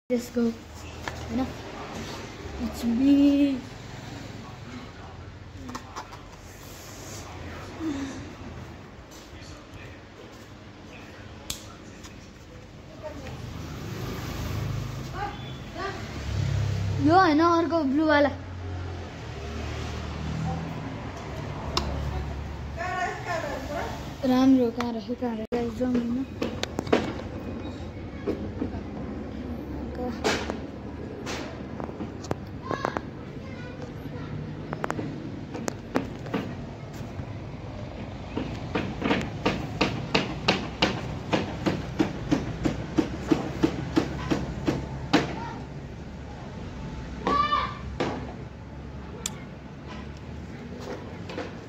Let's go. You know, it's me. यो हैन अर्को ब्लू वाला राम्रो कहाँ रह्यो जमिन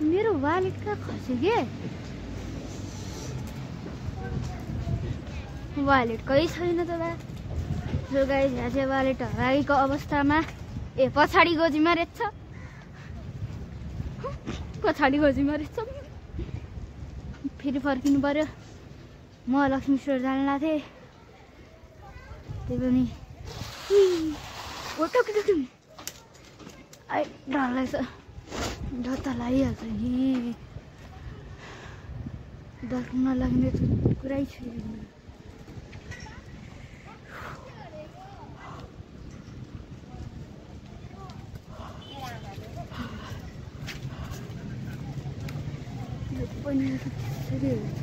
मेरो वालेट कहाँ खस्यो के वालेट कहीँ छैन त बा जो गाइस यहाँ चाहिँ वालेट हराएको अवस्थामा ए पछाडि गोजीमा रहेछ पछाडि गोजीमा रहेछ फेरि फर्किनु पर्यो म लक्ष्मी स्टोर जान लाग्थेँ त्यही पनि डर लाग्छ डर त लागिहाल्छ नि डर नलाग्ने कुरै छैन पनि त्यसरी हुन्छ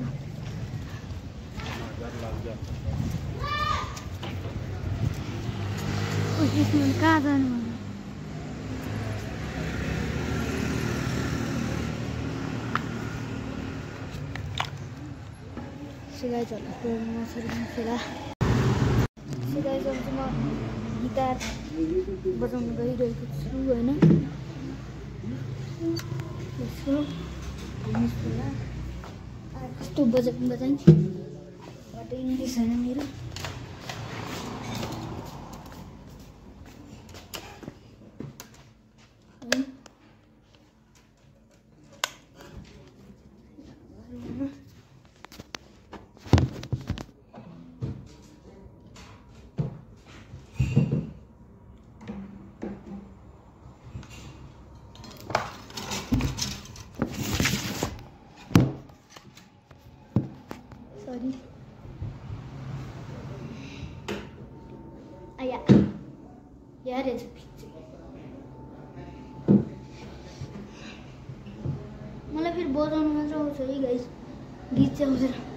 कहाँ जानु सिकाइ म गिटार बजाउनु गइरहेको छु होइन कस्तो बजाइन्छ इङ्ग्लिस होइन मेरो यार मलाई फेरि बजाउनु मात्र आउँछ है गाइस गीत चाहिँ आउँदैन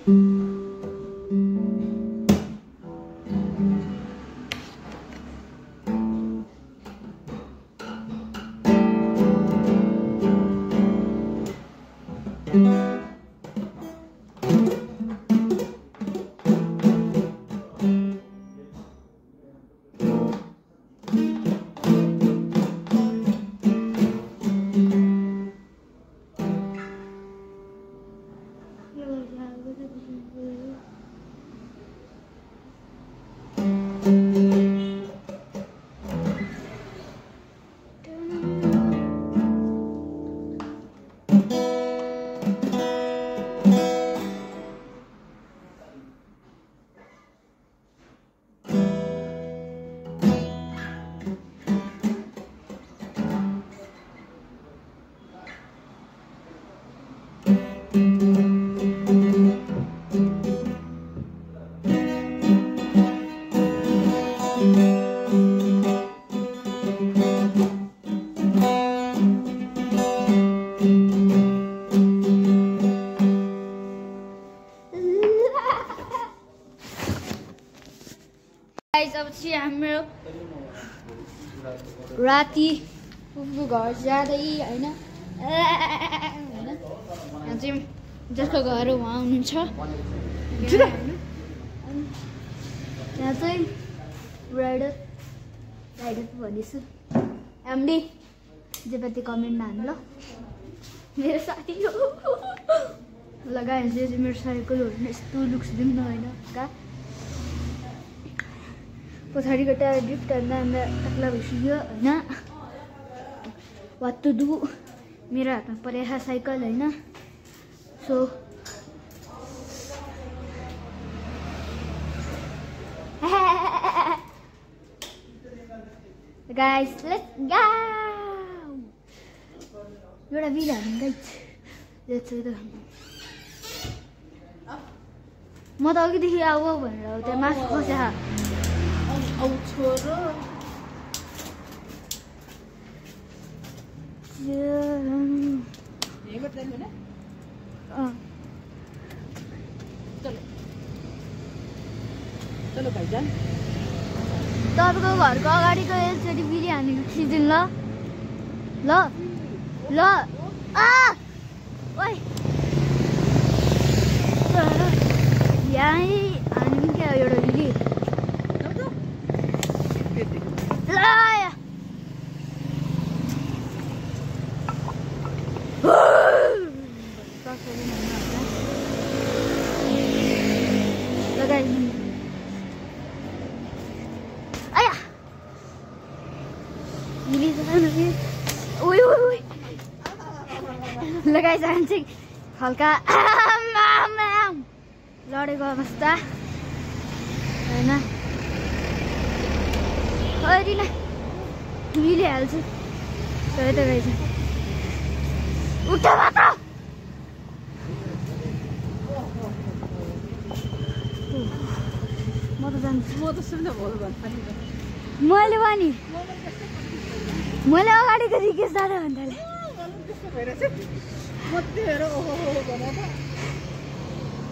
अब चाहिँ हाम्रो राति फुपूको घर जाँदै होइन यहाँ चाहिँ जसको घर उहाँ हुनुहुन्छ यहाँ चाहिँ राइडर भन्दैछु एमडी जे पति कमेन्टमा हान्नु ल मेरो साथी हो लगाएर चाहिँ मेरो साइकलहरू यस्तो लुक्स दिउँ न होइन का पछाडिको टायर ड्रिफ्टहरूमा हामीलाई टक्ला भइसक्यो होइन वाट टु डु मेरो हातमा परेको साइकल होइन सो गाइस लेट्स गो एउटा भिडियो हाल्नु गाइस म त अघिदेखि आऊ भनेर त्यहाँ मासु खस्या छोरो तपाईँको घरको अगाडिको एकचोटि बिरी हानेको खिचिदिनु ल ल ल ओइ यहीँ हान्नु क्या एउटा बिरी लगाइ जान्छ हल्का लडेको अवस्था होइन रिना मिलिहाल्छु सबै त गाइज उठ मात्र म त जान्छु मैले पनि मैले अगाडिको रिकेश दादा भन्दाले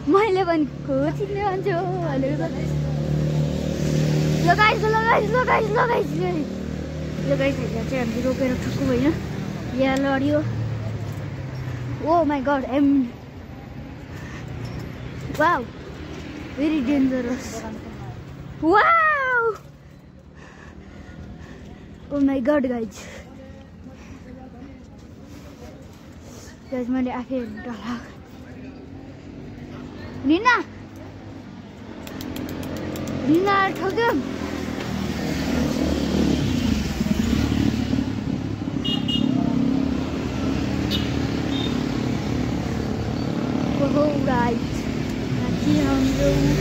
मैले पनि खोजिने मान्छे हो भनेको लगाइस चाहिँ हामीले रोकेर ठुक्कु होइन यहाँ लड्यो oh my god um wow very dangerous wow oh my god guys मैले आफै डला रिना ठग्यो गाइज हाम्रो होइन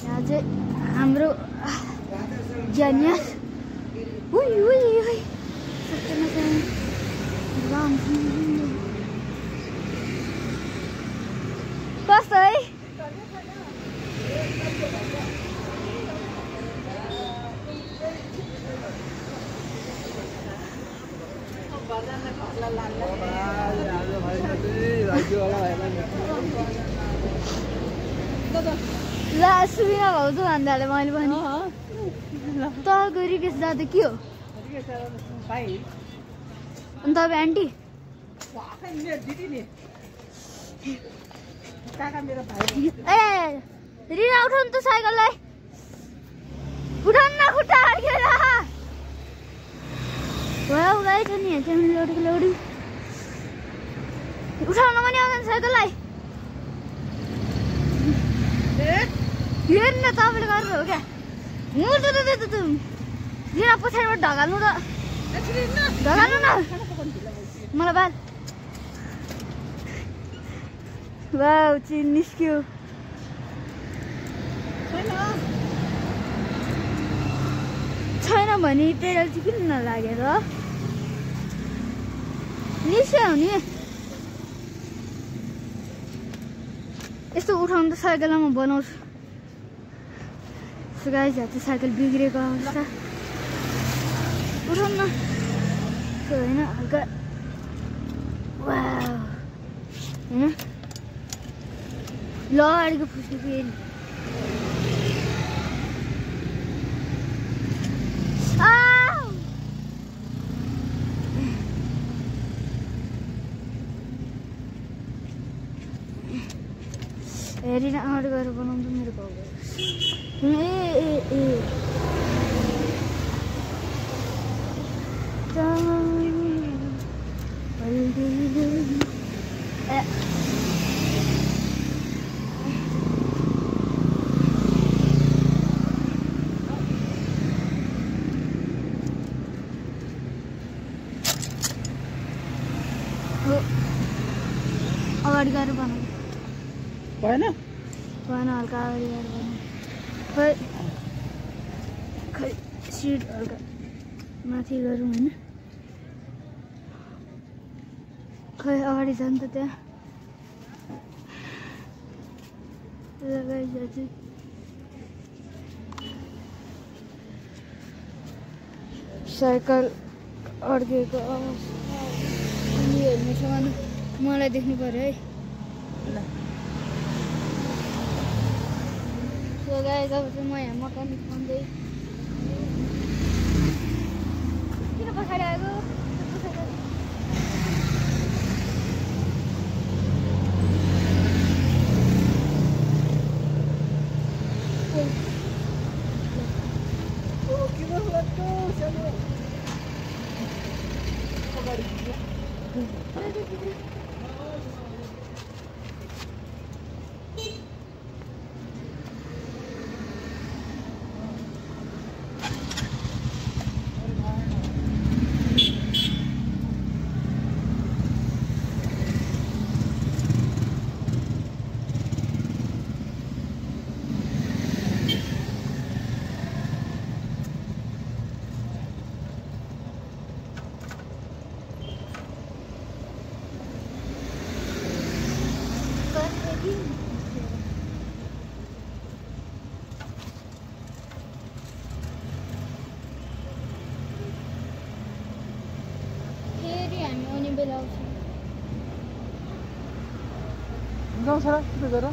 यहाँ चाहिँ हाम्रो ज्यानियास कस्तो है ला सुबिना भाउजू भन्दाले मैले पनि त गरी केस जाँदा के हो अनि तपाईँ आन्टी ए रिना उठाउनु त साइकललाई उठाउनु न खुट्टा अड्केर भयो गाइस अनि हेर्छ लोडिङ उठाउन पनि आउँदैन साइकललाई हेर्नु न तपाईँले गर्नु हो क्या रिना पछाडिबाट ढगाल्नु त ढगाल्नु न मलाई बाल वाउ चिन निस्क्यो छैन भने पेडल चाहिँ किन नलागेर निस्क्यो नि यस्तो उठाउनु त साइकलमा म बनाउँछु गाइस चाहिँ साइकल बिग्रेको अवस्था उठाउनु न होइन हल्का वाउ होइन ल अगाडिको फुस्नु फेरि हेरिन अगाडि गएर बनाउँछु मेरो भाउ अगाडि गएर बनाउनु भएन हल्का अगाडि गएर बनाउनु खै सिट हल्का माथि गरौँ होइन खै अगाडि जानु त त्यहाँ साइकल अड्केको अवस्था हेर्नेसम्म मलाई देख्नु पर्यो है So guys, अब चाहिँ म यहाँ मकानिक भन्दै किन पछाडि आएको गाउँ छोरा के गर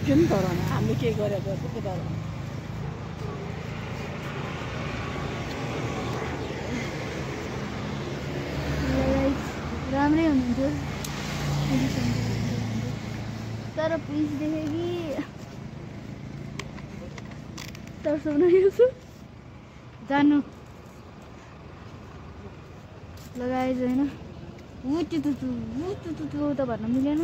किन डराउनु हामीले के गरेको के डराउनु राम्रै हुनुहुन्थ्यो तर पुलिस देखे कि तर्साउनु जानु लगाएछ होइन उतु त भन्न मिलेन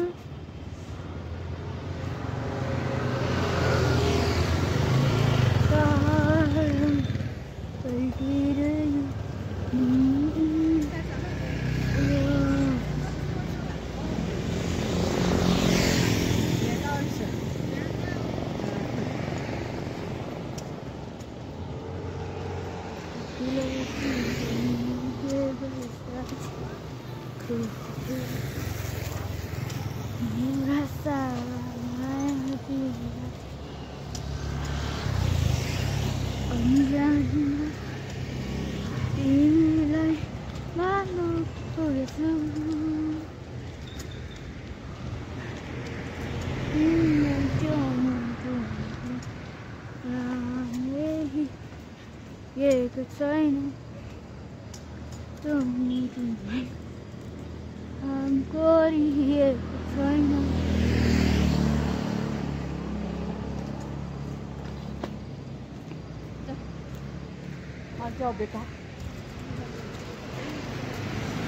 बेटा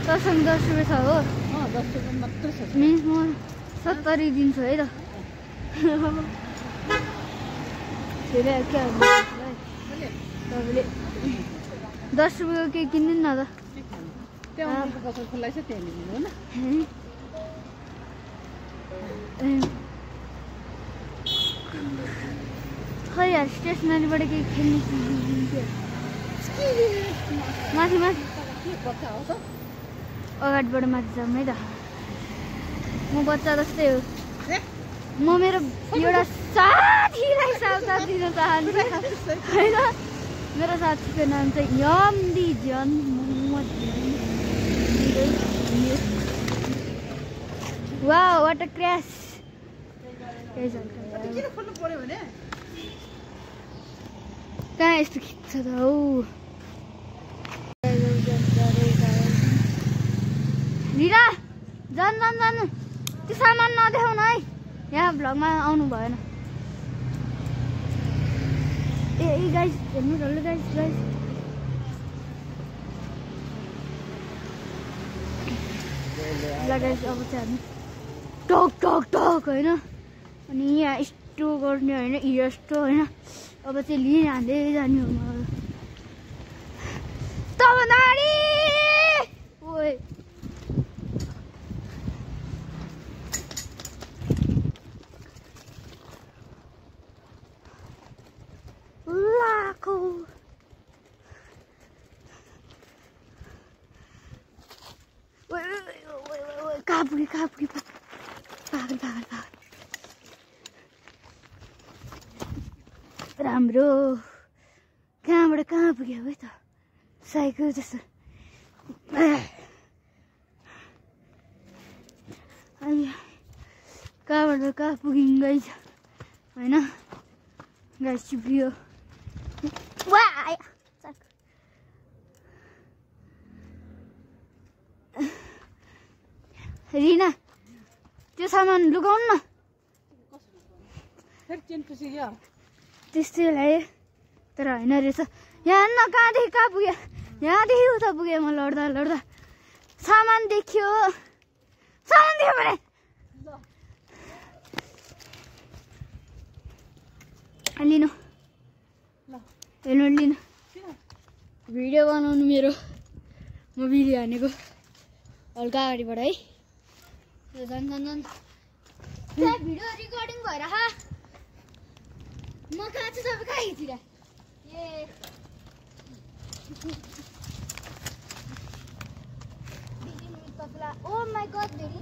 तसँग 10 रुपियाँ छ हो 10 रुपियाँ मात्र छ मिन्स म 70 दिन्छु है त फेरि के तपाईँले 10 रुपियाँको केही किन्दिनु न त त्यहाँ पसल खुल्लै छ त्यहाँ लिनु न खै यार स्टेसनरीबाट केही खेल्नु माथि माथि अगाडिबाट माथि जाउँ है त म बच्चा जस्तै हो म मेरो एउटा साथीलाई सावधान दिन चाहन्छु होइन मेरो साथीको नाम चाहिँ यमदी जन Mohammed wow what a crash कहाँ यस्तो खिच्छ त हौ रिना जानु जानु जानु त्यो सामान नदेखाउनु है यहाँ भ्लगमा आउनु भएन ए गाइस हेर्नु डल्लो गाइस गाइस ल गाइस अब चाहिँ हामी टक टक टक होइन अनि यहाँ यस्तो गर्ने होइन यस्तो होइन अब चाहिँ लिन हाल्दै जाने हो मलाई तब नारी ओए लाखो कहाँ पुगे पागल पागल पागल राम्रो कहाँबाट कहाँ पुग्यो है त साइकल जस्तो अनि कहाँबाट कहाँ पुग्यौँ गाइस होइन गाइस चिप्रियो रिना त्यो सामान लुगाउनु न त्यस्तै लाग्यो तर होइन रहेछ यहाँ न कहाँदेखि कहाँ पुग्यो यहाँदेखि उता पुगेँ म लड्दा लड्दा सामान देखियो भने लिनु हेलमेट लिनु भिडियो बनाउनु मेरो म भिडियो हानेको हल्का अगाडिबाट है जान भिडियो रेकर्डिङ भएर म कहाँ छु तपाईँ कहाँ हिँड्छ ए ओ माई गड धेरै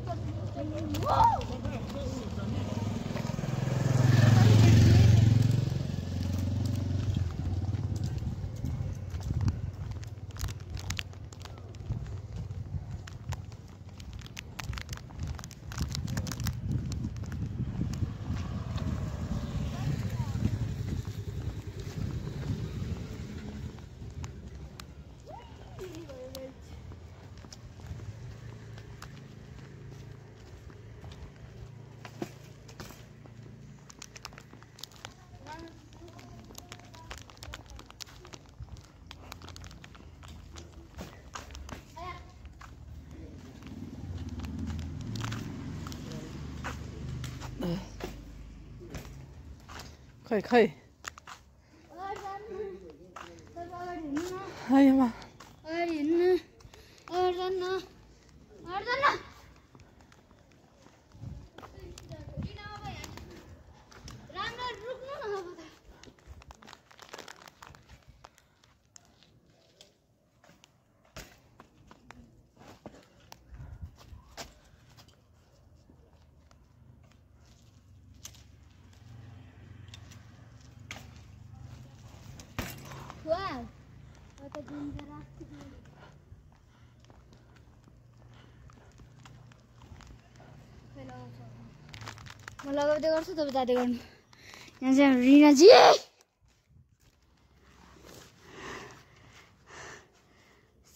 खै आइमा म लगाउँदै गर्छु तपाईँ जाँदै गर्नु यहाँ चाहिँ हाम्रो रिनाजी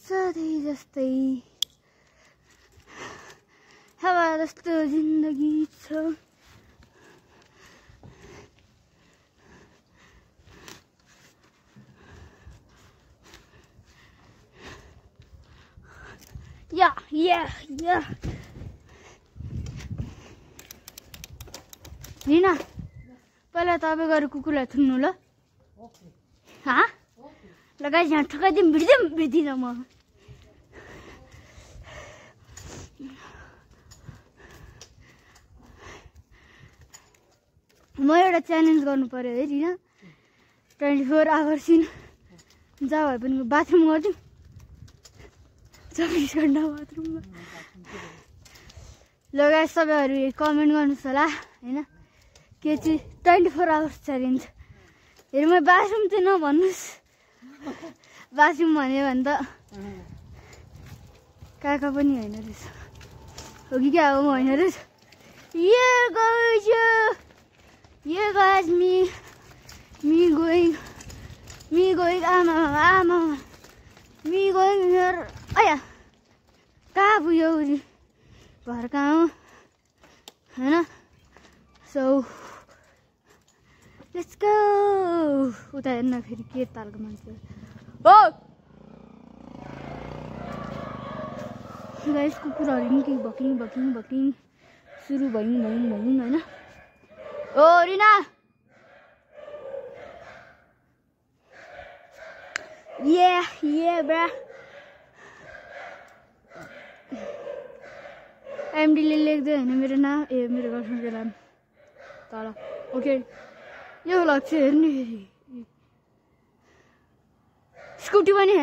सधैँ जस्तै हावा जस्तो जिन्दगी छ या रिना पहिला तपाईँ गएर कुकुरलाई थुन्नु ल लगाइ यहाँ ठुकाइदिउँ बिर्दिनँ म एउटा च्यालेन्ज गर्नु पर्यो है रिना 24 आवर्स जहाँ भए पनि बाथरुम गरिदिउँ 24 घन्टा बाथरुममा लगाए सबैहरू कमेन्ट गर्नुहोस् होला होइन के चाहिँ 24 आवर्स च्यालेन्ज हेर म बाथरुम चाहिँ नभन्नुहोस् बाथरुम भन्यो भने त काका पनि होइन रहेछ हो कि क्या हो होइन रहेछ Here guys, me going, आमा me going here. अया कहाँ पुग्यो घर कहाँ हो हैन सो लेट्स गो उता हेर्न फेरि के तालको मान्छे हो गाइस कुकुरहरु नि के बकिङ सुरु भइङ हैन ओ रिना yeah bra एमडी ले लेख्दै हैन मेरो नाम मेरो गर्लफ्रेन्डको नाम तल ओके यो लक्ष्य हेर्नु फेरि स्कुटी पनि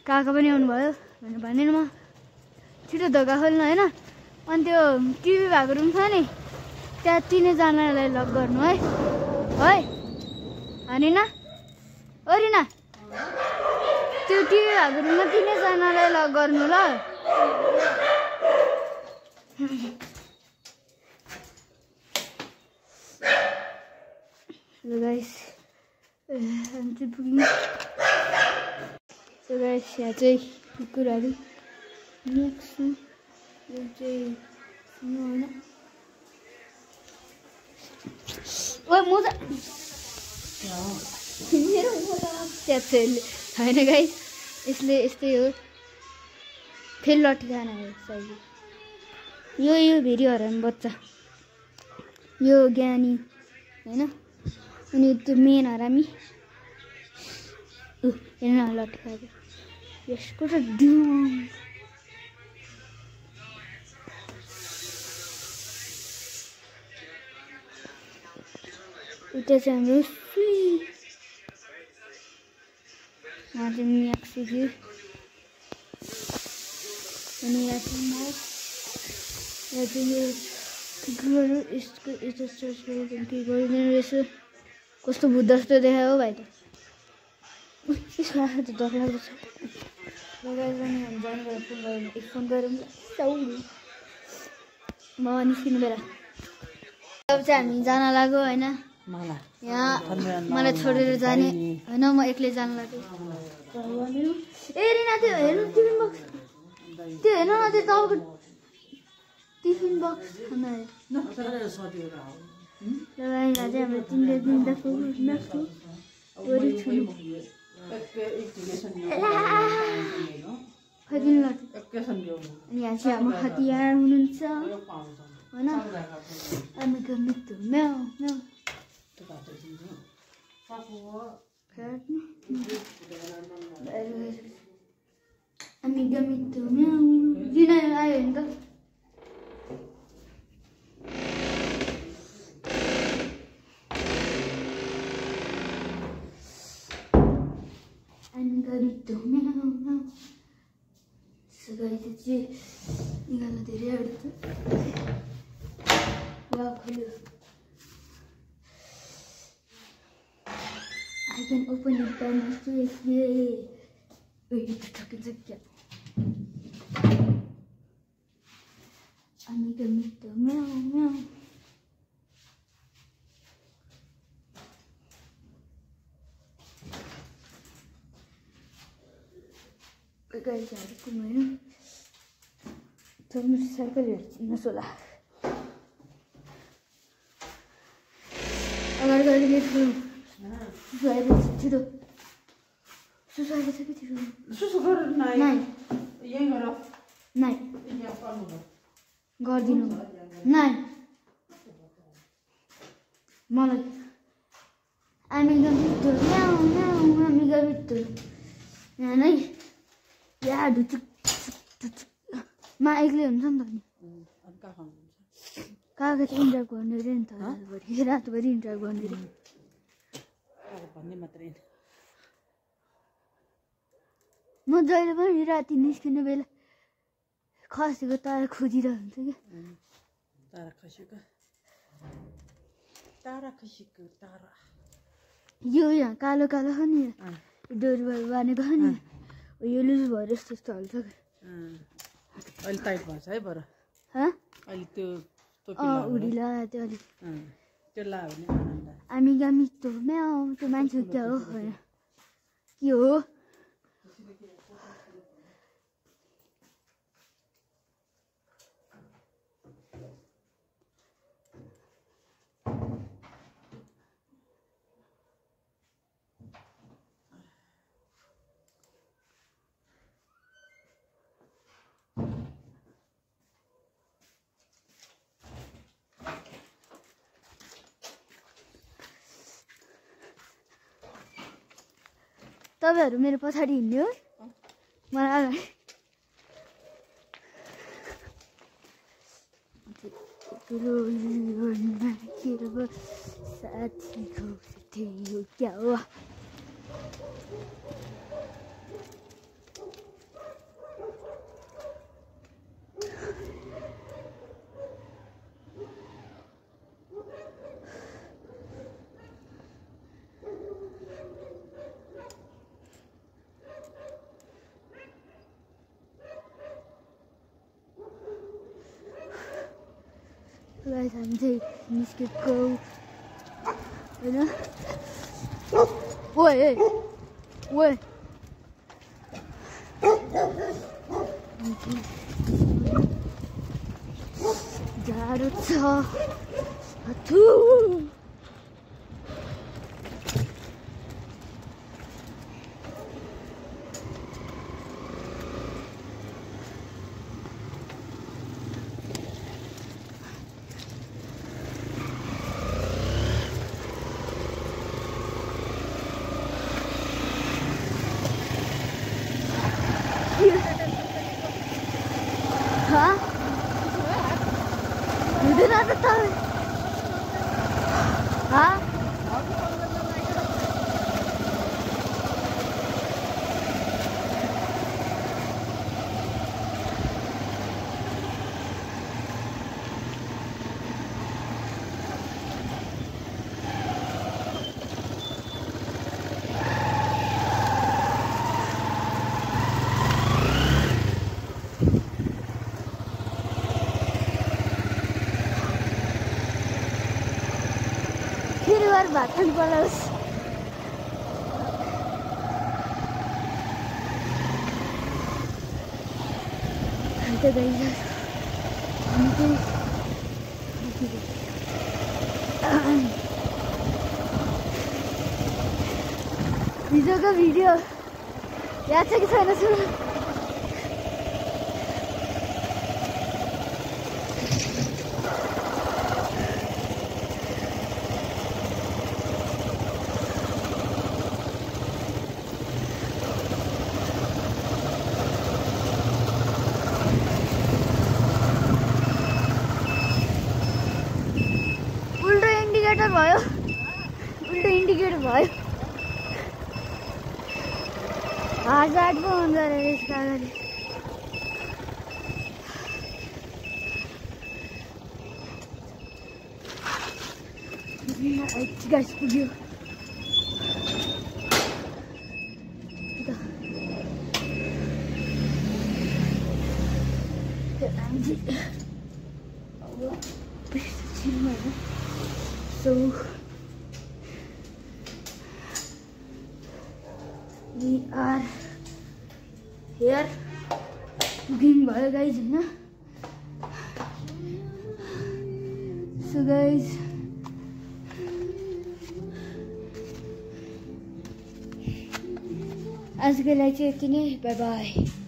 काका पनि आउनु भयो भनेर भनेन म छिटो ढोका खोल्नु हैन अनि त्यो टिभी भएको रुम छ नि त्यहाँ तीनजनालाई लक गर्नु है हैन ओ रिना त्यो टिभी भएको रुममा तीनजनालाई लक गर्नु ल So guys, I'm just booking. So guys, यहाँ चाहिँ कुकुरहरु नेक्स्ट यो चाहिँ सुन्नु हैन ओइ मोजा मेरो मोजा त्यहाँ हैन गाइस यसले यस्तै हो फेरि लट्ठी खाना हो साइज यो भेरी हराउने बच्चा यो ज्ञानी हैन अनि त्यो मेन हरामी हेर्न लट्ठी खाएको यसको त डिम उता चाहिँ हाम्रो यहाँ चाहिँ म्याक्सी थियो अनि यहाँ चाहिँ माउस यहाँ चाहिँ यो कुकुरहरू यसको यस्तो सर्च गरेर के गरिदिनु रहेछ कस्तो भूत जस्तो देखायो हो भाइ त यसमा त डर लाग्दछ लगाएर पनि हामी जानु गएर फोन गरौँ एक फोन गरौँ साउनु म निस्किनु बेला अब चाहिँ हामी जान लाग्यो होइन यहाँ मलाई छोडेर जाने होइन म एक्लै जान लाग्यो ए रिना त्यो हेर्नु टिफिन बक्स त्यो हेर्न न त्यो तपाईँको टिफिन बक्स खाना लगाएर चाहिँ हाम्रो तिनले दिँदाको वरि छोरी अनि यहाँ चाहिँ हाम्रो हतियार हुनुहुन्छ होइन हामी मिठो म्याउ म्याउ हामी गमितो म्याउ रिना आयो नि त Angarito meow सगाई चाहिँ निकाल्न धेरै अड्छ वा खोल्यो can open it by mistake. Yay! Wait, it's talking again. Amiga mito, meow meow. Guys, aku main. Terus saya kerja nasolah. Agar kali ni tu, susah ada sakit tu. Susu gar naik. Naik. Yang gara. Naik. Yang apa lu? Gardino. Naik. Malah. Amiga itu, meow meow, amiga itu. Naik. Ya, dutuk. Ma ekle हुन्छ नि त नि. अनि कहाँ खानुहुन्छ? कागज इन्टरभ गर्ने रे नि त रातभरि इन्टरभ गर्ने रे अब भन्ने मात्रै हैन। म जहिले पनि राति निस्किने बेला खसेको तारा खोजिरहेको हुन्छ कि तारा खसेको तारा यो यहाँ कालो कालो छ नि डोरीबाट बाँधेको छ नि यो लुज भएर यस्तो यस्तो हाल्छ अहिले टाइट भन्छ है बर अहिले त्यो उडी लगायो त्यो अलिक त्यो लगायो भने आनन्द हामी गामी त्यो म्याउ त्यो मान्छे क्या हो होइन के हो तपाईहरु मेरो पछाडी हिँड्नु हो मलाई अगाडि साथीको थियो क्या हो Guys, I'm taking this could go. You know? Wait, wait. That's a two. Hah? Udah nada tahu. Hah? Bahkan balas ada guys video ya cek sana sana भयो उल्टो इन्डिकेटर भयो हजार पो हुन्छ अरे यसको अगाडि गाइस पुग्यो So we are here cooking भयो guys हैन so guys आजको लागि चाहिँ यति नै बाइ बाइ